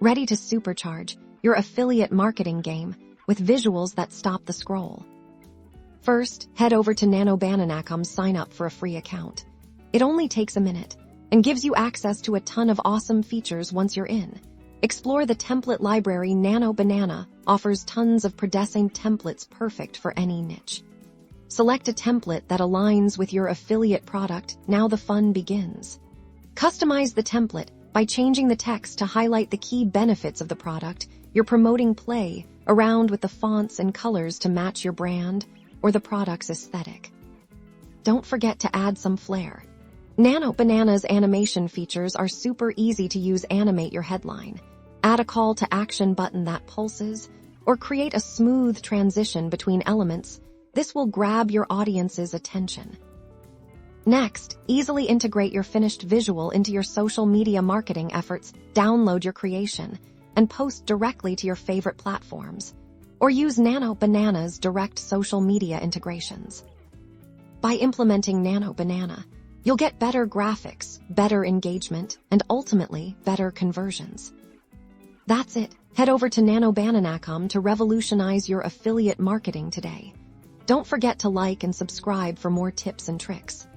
ready to supercharge your affiliate marketing game with visuals that stop the scroll. First, head over to Nano sign up for a free account. It only takes a minute and gives you access to a ton of awesome features once you're in. Explore the template library. Nano offers tons of predestined templates perfect for any niche. Select a template that aligns with your affiliate product. Now the fun begins. Customize the template by changing the text to highlight the key benefits of the product you're promoting. Play around with the fonts and colors to match your brand or the product's aesthetic. Don't forget to add some flair. Nano's animation features are super easy to use. Animate your headline, add a call to action button that pulses, or create a smooth transition between elements. This will grab your audience's attention. Next, easily integrate your finished visual into your social media marketing efforts. Download your creation and post directly to your favorite platforms, or use Nano's direct social media integrations. By implementing Nano, you'll get better graphics, better engagement, and ultimately better conversions. That's it. Head over to Nano to revolutionize your affiliate marketing today. Don't forget to like and subscribe for more tips and tricks.